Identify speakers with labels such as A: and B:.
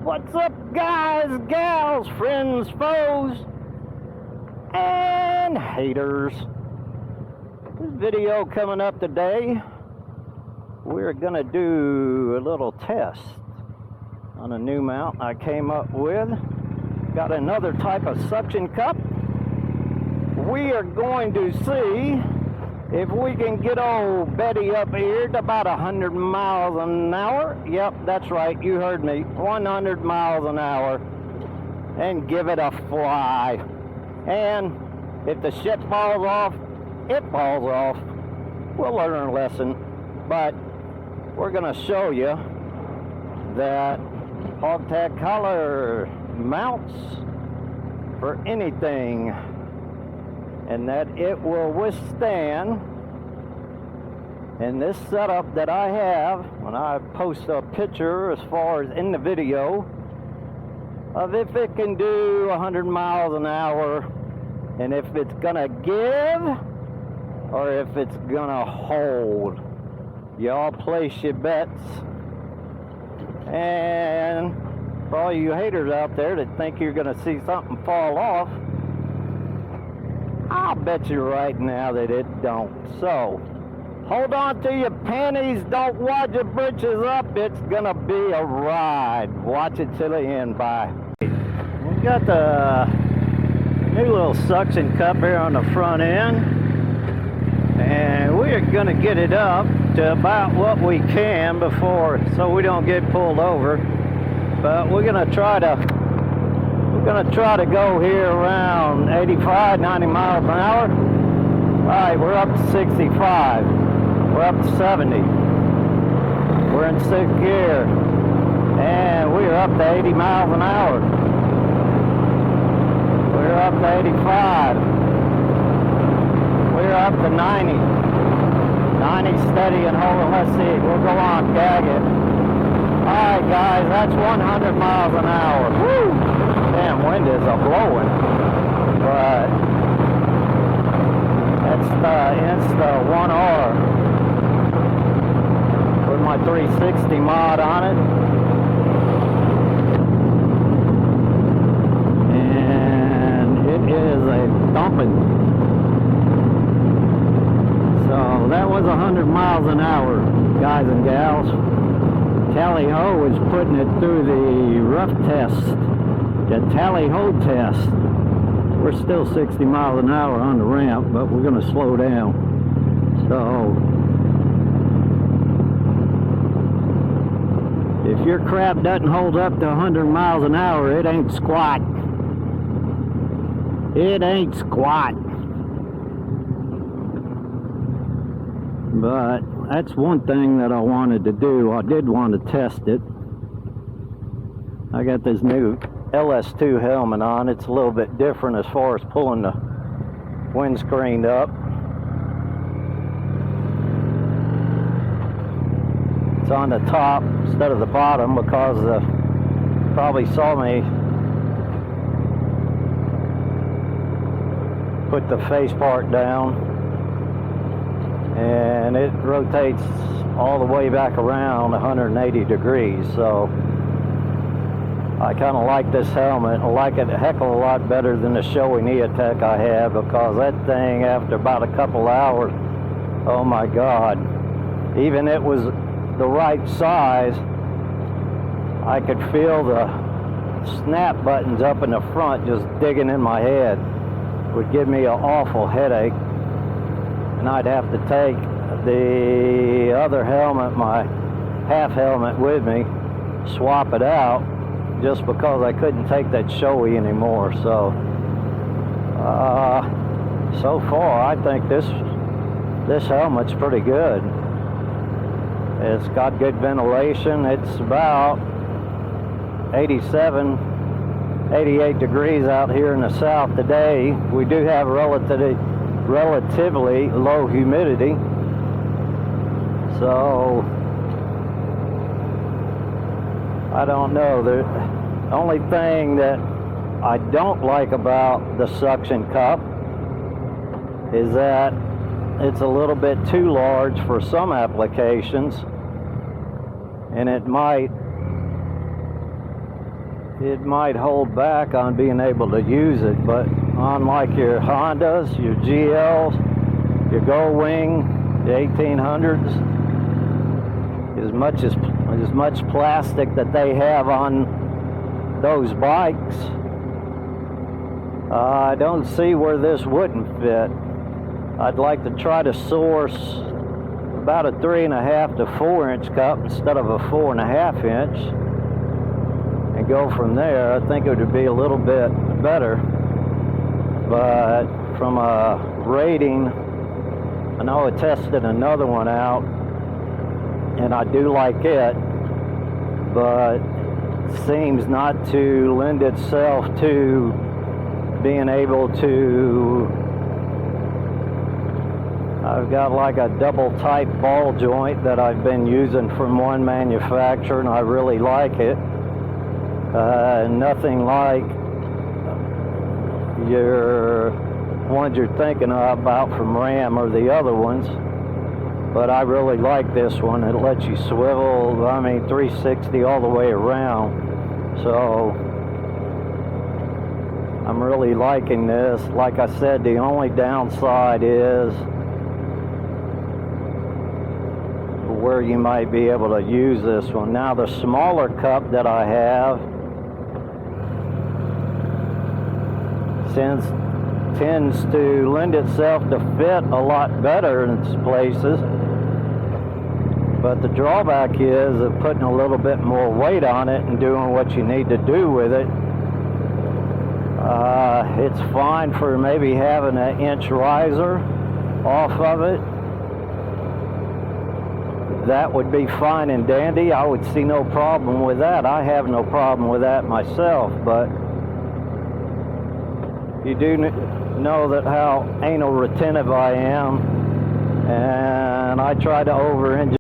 A: What's up, guys, gals, friends, foes, and haters? This video coming up today, we're gonna do a little test on a new mount I came up with. Got another type of suction cup. We are going to see if we can get old Betty up here to about 100 miles an hour. Yep, that's right, you heard me, 100 miles an hour, and give it a fly. And if the shit falls off, it falls off. We'll learn a lesson, but we're gonna show you that Hogtag collar mounts for anything, and that it will withstand. And this setup that I have, when I post a picture as far as in the video of if it can do 100 miles an hour, and if it's gonna give or if it's gonna hold. Y'all place your bets. And for all you haters out there that think you're gonna see something fall off, I'll bet you right now that it don't. So, hold on to your panties, don't wad your britches up, it's gonna be a ride. Watch it till the end, bye. We got the new little suction cup here on the front end, and we're gonna get it up to about what we can before, so we don't get pulled over. But we're gonna try to go here around 85, 90 miles an hour. All right, we're up to 65. We're up to 70. We're in 6th gear, and we're up to 80 miles an hour. We're up to 85. We're up to 90. 90 steady and holding. Let's see. We'll go on, gag it. All right, guys, that's 100 miles an hour. Woo! Damn, wind is a-blowing. But that's the Insta 1R with my 360 mod on it. And it is a thumping. So that was 100 miles an hour, guys and gals. Tally-ho is putting it through the rough test, the tally-ho test. We're still 60 miles an hour on the ramp, but we're going to slow down. So, if your crap doesn't hold up to 100 miles an hour, it ain't squat. It ain't squat. But that's one thing that I wanted to do. I did want to test it. I got this new LS2 helmet on. It's a little bit different as far as pulling the windscreen up. It's on the top instead of the bottom because probably saw me put the face part down, and it rotates all the way back around 180 degrees. So I kind of like this helmet. I like it a heck of a lot better than the Shoei Neotech I have, because that thing, after about a couple hours, oh my God, even it was the right size, I could feel the snap buttons up in the front just digging in my head. It would give me an awful headache, and I'd have to take the other helmet, my half helmet, with me, swap it out, just because I couldn't take that Shoei anymore. So so far I think this helmet's pretty good. It's got good ventilation. It's about 87, 88 degrees out here in the south today. We do have relatively low humidity. So I don't know. The only thing that I don't like about the suction cup is that it's a little bit too large for some applications, and it might it might hold back on being able to use it, but unlike your Hondas, your GLs, your Goldwing, the 1800s, as much plastic that they have on those bikes, I don't see where this wouldn't fit. I'd like to try to source about a 3.5 to 4 inch cup instead of a 4.5 inch and go from there. I think it would be a little bit better, but from a rating, I know I tested another one out and I do like it, but it seems not to lend itself to being able to. I've got like a double type ball joint that I've been using from one manufacturer and I really like it. Nothing like your ones you're thinking about from Ram or the other ones, but I really like this one. It lets you swivel, 360 all the way around, so I'm really liking this. Like I said, the only downside is where you might be able to use this one. Now the smaller cup that I have tends to lend itself to fit a lot better in places, but the drawback is of putting a little bit more weight on it and doing what you need to do with it. It's fine for maybe having an inch riser off of it. That would be fine and dandy. I would see no problem with that. I have no problem with that myself, but you do know that how anal retentive I am, and I try to over-engineer